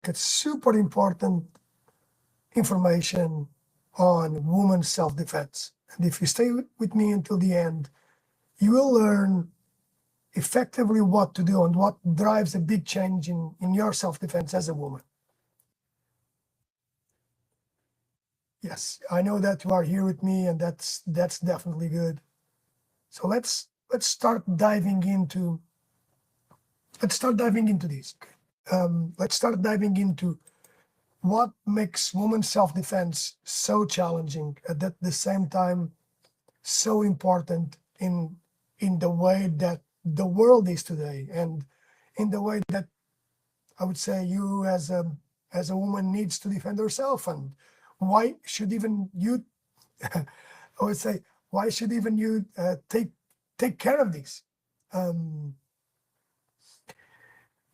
it's super important information on women's self-defense. And if you stay with me until the end, you will learn effectively what to do and what drives a big change in your self-defense as a woman. Yes, I know that you are here with me, and that's definitely good. So let's start diving into this. Let's start diving into what makes women's self-defense so challenging and at the same time so important in the way that the world is today, and in the way that I would say you as a woman needs to defend herself, and why should even you I would say why should even you take care of this.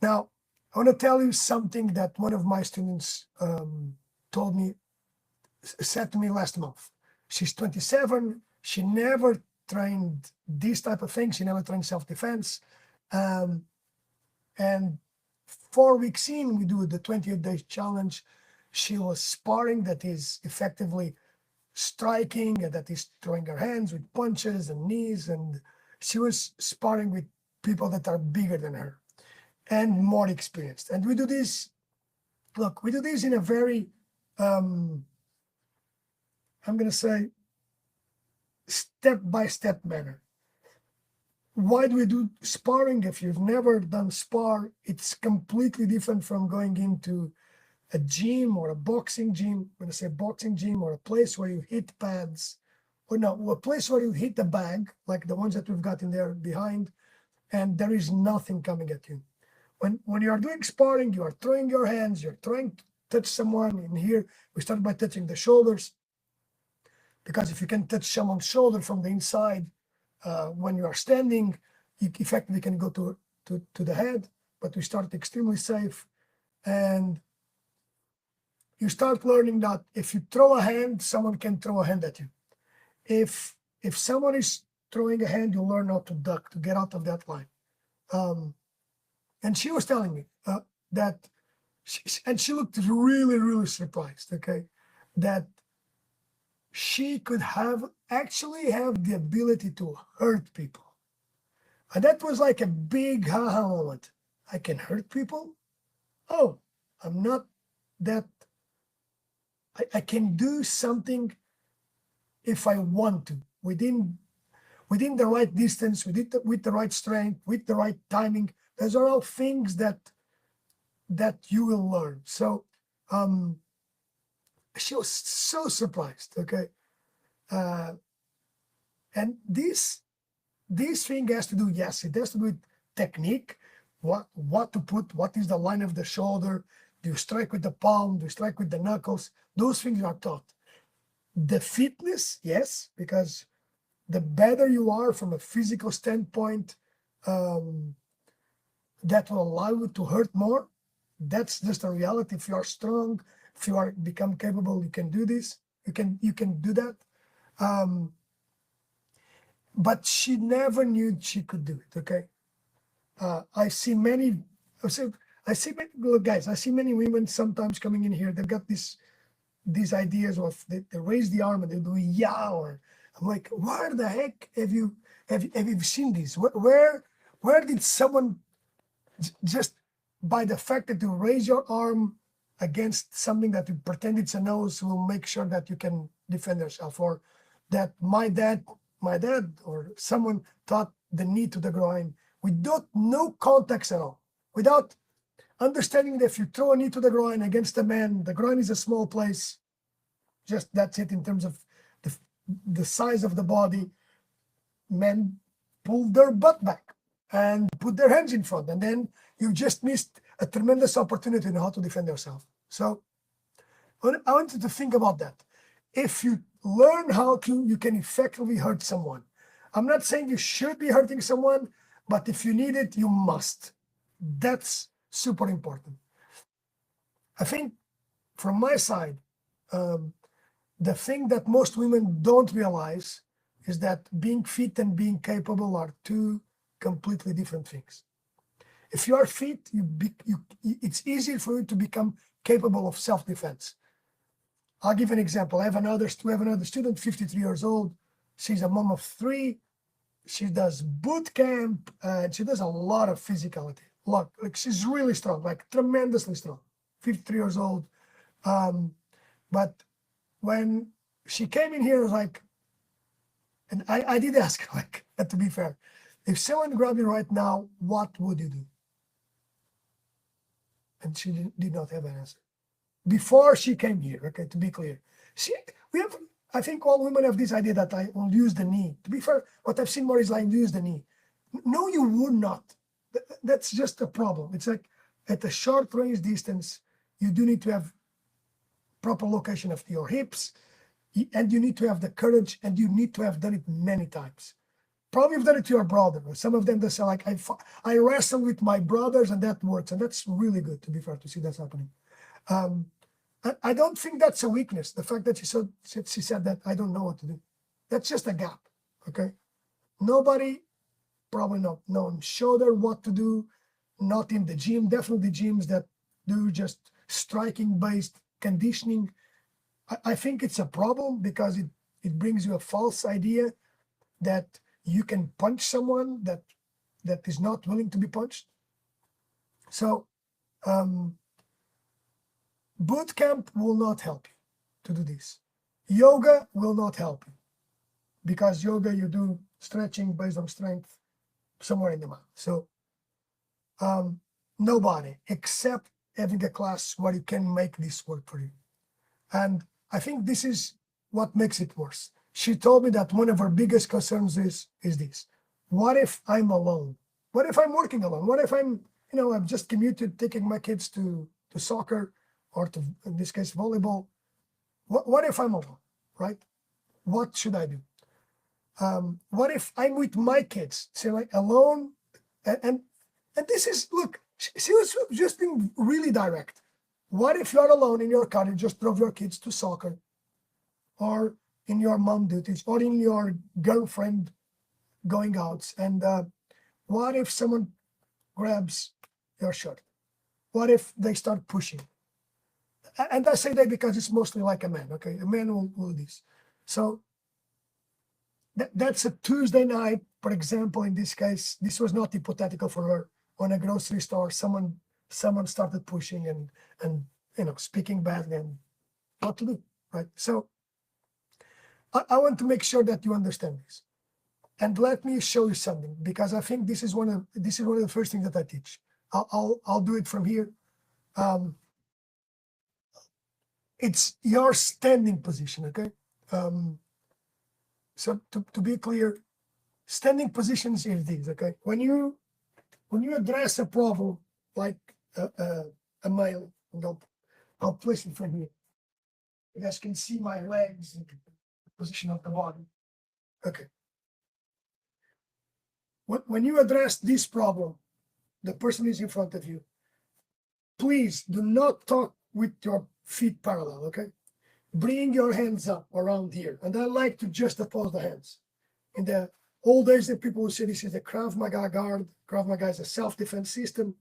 Now I want to tell you something that one of my students said to me last month. She's 27. She never trained these type of things. She never trained self-defense. And 4 weeks in, we do the 28-day challenge. She was sparring, that is effectively striking, and that is throwing her hands with punches and knees. And she was sparring with people that are bigger than her and more experienced. And we do this in a very, I'm going to say, step-by-step manner. Why do we do sparring? If you've never done spar, it's completely different from going into a gym or a boxing gym. When I say boxing gym, or a place where you hit pads, or no, a place where you hit the bag, like the ones that we've got in there behind, and there is nothing coming at you. When you are doing sparring, you are throwing your hands, you're trying to touch someone. In here, we start by touching the shoulders, because if you can touch someone's shoulder from the inside, when you are standing, you effectively can go to the head, but we start extremely safe. And you start learning that if you throw a hand, someone can throw a hand at you. If someone is throwing a hand, you learn how to duck, to get out of that line. And she was telling me that, she looked really, really surprised, okay, that she could actually have the ability to hurt people. And that was like a big haha moment. I can hurt people? Oh, I'm not that. I can do something if I want to, within the right distance, with the right strength, with the right timing. Those are all things that you will learn. So she was so surprised, okay? And this thing has to do, yes, it has to do with technique, what to put, what is the line of the shoulder, do you strike with the palm, do you strike with the knuckles? Those things are taught. The fitness, yes, because the better you are from a physical standpoint, that will allow you to hurt more. That's just a reality. If you are strong, if you become capable, you can do this. You can do that. But she never knew she could do it. Okay. I see many women sometimes coming in here. They've got these ideas of they raise the arm and they do yeah, or I'm like, where the heck have you seen this? Where did someone just by the fact that you raise your arm against something that you pretend it's a nose will make sure that you can defend yourself, or that my dad or someone taught the knee to the groin without no context at all, without understanding that if you throw a knee to the groin against a man, the groin is a small place, just that's it in terms of the size of the body. Men pull their butt back and put their hands in front, and then you just missed a tremendous opportunity in how to defend yourself. So I want you to think about that. If you learn how you can effectively hurt someone. I'm not saying you should be hurting someone, but if you need it, you must. That's super important. I think from my side, the thing that most women don't realize is that being fit and being capable are two completely different things. If you are fit, it's easier for you to become capable of self-defense. I'll give an example. We have another student, 53 years old. She's a mom of 3. She does boot camp, and she does a lot of physicality. Like she's really strong, like tremendously strong. 53 years old. But when she came in here, like, and I did ask her, like, to be fair, if someone grabbed you right now, what would you do? And she did not have an answer. Before she came here, okay, to be clear. I think all women have this idea that I will use the knee. To be fair, what I've seen more is like use the knee. No, you would not. That's just a problem. It's like at a short range distance, you do need to have proper location of your hips, and you need to have the courage, and you need to have done it many times. Probably you've done it to your brother. Some of them, they say like, I wrestle with my brothers and that works. And that's really good, to be fair, to see that's happening. I don't think that's a weakness. The fact that she said that I don't know what to do. That's just a gap, okay? Nobody, probably not, no one showed her what to do, not in the gym, definitely gyms that do just striking-based conditioning. I think it's a problem because it brings you a false idea that you can punch someone that is not willing to be punched. So boot camp will not help you to do this. Yoga will not help you because yoga, you do stretching based on strength somewhere in the mind. So nobody except having a class where you can make this work for you. And I think this is what makes it worse. She told me that one of her biggest concerns is this. What if I'm alone? What if I'm working alone? What if I've just commuted, taking my kids to soccer or to, in this case, volleyball? What if I'm alone, right? What should I do? What if I'm with my kids, say like alone? And this is, look, she was just being really direct. What if you're alone in your car, you just drove your kids to soccer, or in your mom duties, or in your girlfriend going out, and what if someone grabs your shirt? What if they start pushing? And I say that because it's mostly like a man, okay? A man will do this. So that's a Tuesday night, for example. In this case, this was not hypothetical for her. On a grocery store, someone started pushing and speaking badly, and what to do, right? So I want to make sure that you understand this. And let me show you something, because I think this is one of the first things that I teach. I'll do it from here. It's your standing position, okay? So to be clear, standing positions is these, okay? When you address a problem like a male, and I'll place it from here. You guys can see my legs and the position of the body. Okay. When you address this problem, the person is in front of you. Please do not talk with your feet parallel, okay? Bring your hands up around here. And I like to just oppose the hands. In the old days, the people would say this is the Krav Maga guard. Krav Maga is a self-defense system.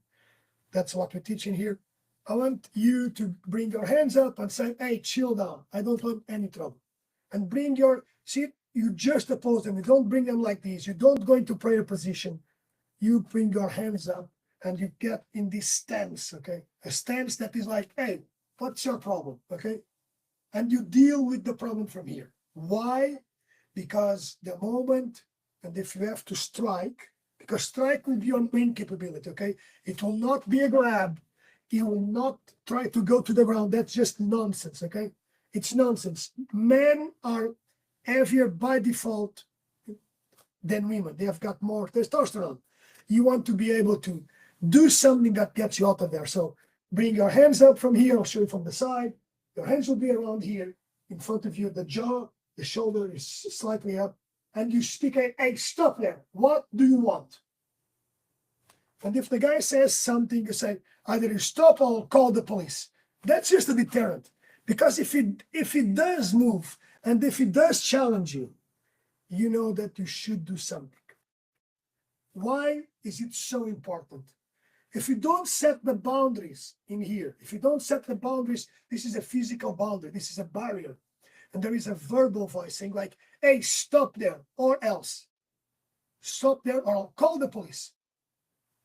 That's what we're teaching here. I want you to bring your hands up and say, hey, chill down. I don't want any trouble. And you just oppose them. You don't bring them like this. You don't go into prayer position. You bring your hands up and you get in this stance, okay? A stance that is like, hey, what's your problem, okay? And you deal with the problem from here. Why? Because the moment, and if you have to strike, because strike will be your main capability, okay? It will not be a grab. You will not try to go to the ground. That's just nonsense, okay? It's nonsense. Men are heavier by default than women. They have got more testosterone. You want to be able to do something that gets you out of there. So bring your hands up from here. I'll show you from the side. Your hands will be around here in front of you. The jaw, the shoulder is slightly up. And you speak, hey, stop there. What do you want? And if the guy says something, you say, either you stop or I'll call the police. That's just a deterrent. Because if it does move and if it does challenge you, you know that you should do something. Why is it so important? If you don't set the boundaries in here, if you don't set the boundaries, this is a physical boundary, this is a barrier. And there is a verbal voice saying like, hey, stop there, or else. Stop there, or I'll call the police.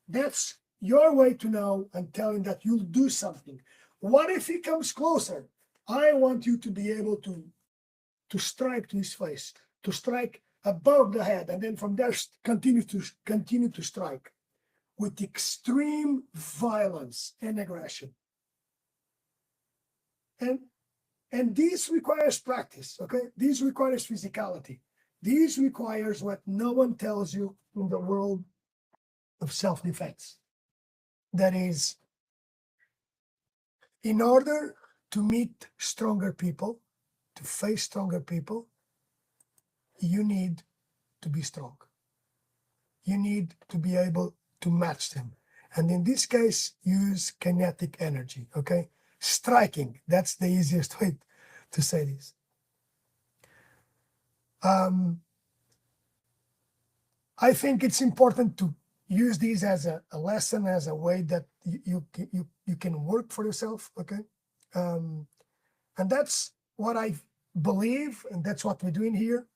That's your way to know and tell him that you'll do something. What if he comes closer? I want you to be able to strike to his face, to strike above the head, and then from there continue to strike with extreme violence and aggression. And this requires practice, okay? This requires physicality. This requires what no one tells you in the world of self-defense. That is, in order to meet stronger people, to face stronger people, you need to be strong. You need to be able to match them. And in this case, use kinetic energy, okay? Striking, that's the easiest way to say this. I think it's important to use these as a lesson, as a way that you can work for yourself, okay? And that's what I believe, and that's what we're doing here.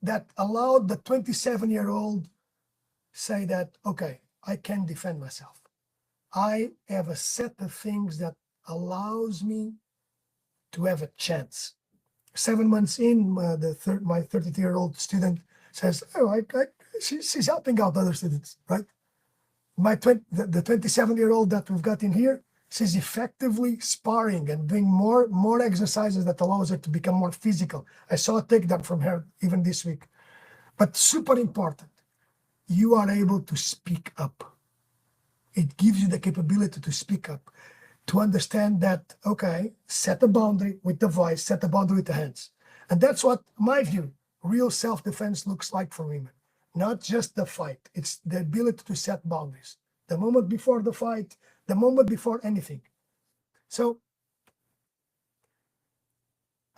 That allowed the 27-year-old say that, okay, I can defend myself. I have a set of things that allows me to have a chance. 7 months in, my 32-year-old student says, oh, she's helping out other students, right? The 27-year-old that we've got in here, she's effectively sparring and doing more exercises that allows her to become more physical. I saw a takedown from her even this week. But super important, you are able to speak up. It gives you the capability to speak up, to understand that, okay, set a boundary with the voice, set a boundary with the hands. And that's what, my view, real self-defense looks like for women. Not just the fight, it's the ability to set boundaries. The moment before the fight, the moment before anything. So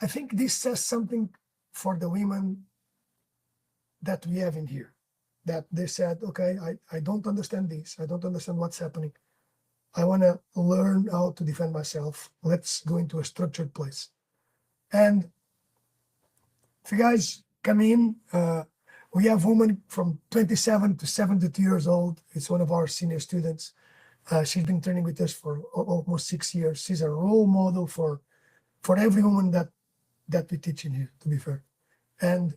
I think this says something for the women that we have in here, that they said, okay, I don't understand this. I don't understand what's happening. I want to learn how to defend myself. Let's go into a structured place. And if you guys come in, we have women from 27 to 72 years old. It's one of our senior students. She's been training with us for almost 6 years. She's a role model for every woman that we teach in here, to be fair. And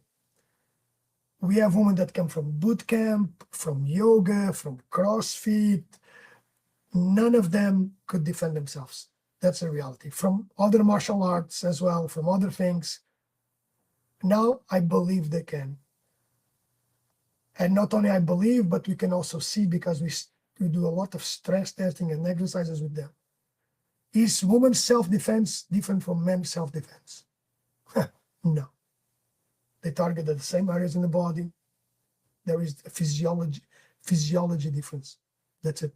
we have women that come from boot camp, from yoga, from CrossFit. None of them could defend themselves. That's a reality. From other martial arts as well, from other things. Now I believe they can. And not only I believe, but we can also see, because we do a lot of stress testing and exercises with them. Is women's self-defense different from men's self-defense? No. They target the same areas in the body. There is a physiology difference. That's it.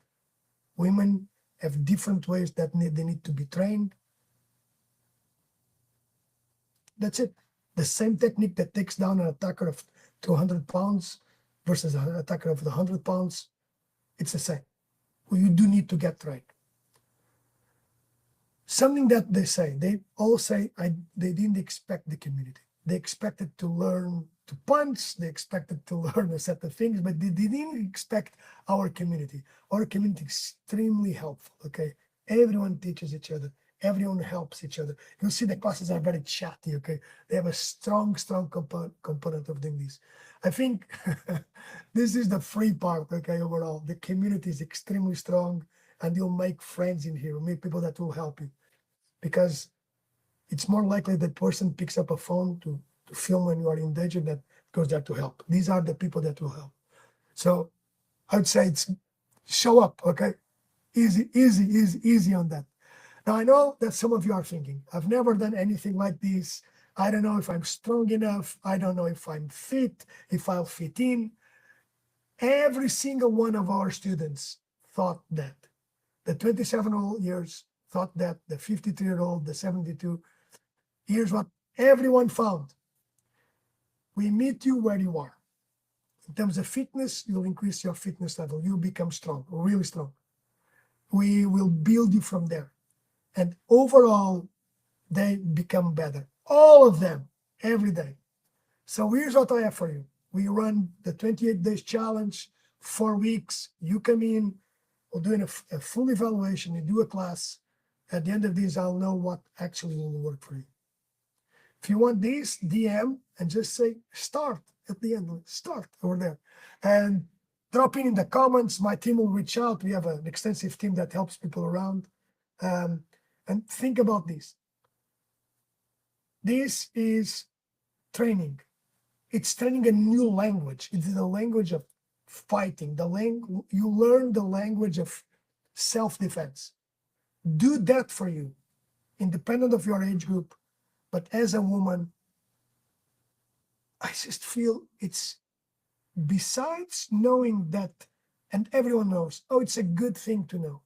Women have different ways that they need to be trained. That's it. The same technique that takes down an attacker of 200 pounds versus an attacker of 100 pounds, it's the same. You do need to get trained. Something that they all say, they didn't expect the community. They expected to learn to punch, they expected to learn a set of things, but they didn't expect our community. Our community is extremely helpful, okay? Everyone teaches each other. Everyone helps each other. You'll see the classes are very chatty, okay? They have a strong component of doing this. I think this is the free part, okay, overall. The community is extremely strong, and you'll make friends in here, you'll meet people that will help you. Because it's more likely that person picks up a phone to film when you are in danger that goes there to help. These are the people that will help. So I would say it's show up, okay? Easy on that. Now I know that some of you are thinking, I've never done anything like this. I don't know if I'm strong enough. I don't know if I'm fit, if I'll fit in. Every single one of our students thought that. The 27 years thought that, the 53-year-old, the 72. Here's what everyone found. We meet you where you are. In terms of fitness, you'll increase your fitness level. You'll become strong, really strong. We will build you from there. And overall, they become better. All of them, every day. So here's what I have for you. We run the 28 days challenge, 4 weeks. You come in, we're doing a full evaluation. You do a class. At the end of this, I'll know what actually will work for you. If you want this, DM and just say start at the end. Start over there. And drop in the comments. My team will reach out. We have an extensive team that helps people around. And think about this. This is training. It's training a new language. It's the language of fighting. You learn the language of self-defense. Do that for you, independent of your age group. But as a woman, I just feel it's, besides knowing that, and everyone knows, oh, it's a good thing to know.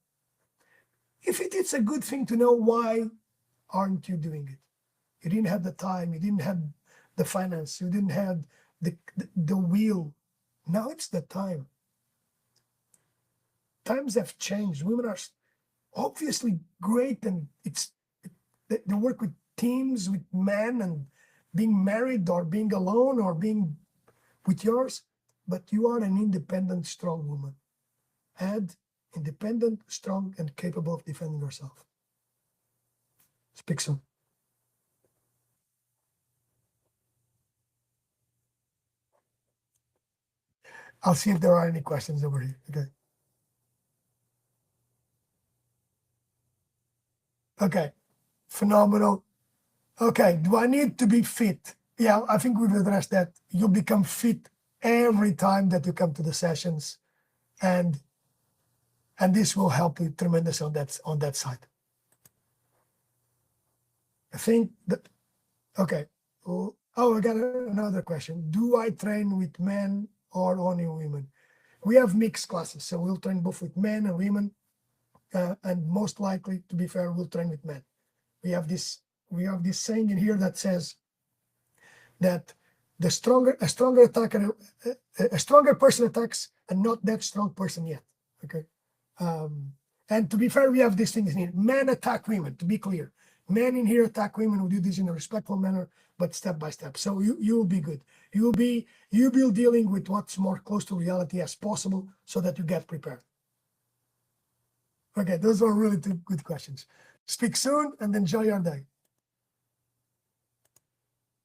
If it's a good thing to know, why aren't you doing it? You didn't have the time, you didn't have the finance, you didn't have the will. Now it's the time. Times have changed. Women are obviously great, and they work with teams, with men, and being married or being alone or being with yours, but you are an independent, strong woman. Add independent, strong, and capable of defending yourself. Speak soon. I'll see if there are any questions over here. Okay. Okay. Phenomenal. Okay. Do I need to be fit? Yeah, I think we've addressed that. You'll become fit every time that you come to the sessions, and this will help you tremendously on that side. I think that, okay. Oh, I got another question. Do I train with men or only women? We have mixed classes, so we'll train both with men and women, and most likely, to be fair, we'll train with men. We have this saying in here that says that a stronger person attacks a not that strong person yet. Okay, and to be fair, we have these things in here. Men attack women. To be clear, men in here attack women who do this in a respectful manner, but step by step. So you will be good. You'll be dealing with what's more close to reality as possible, so that you get prepared. Okay, those are really two good questions. Speak soon and enjoy your day.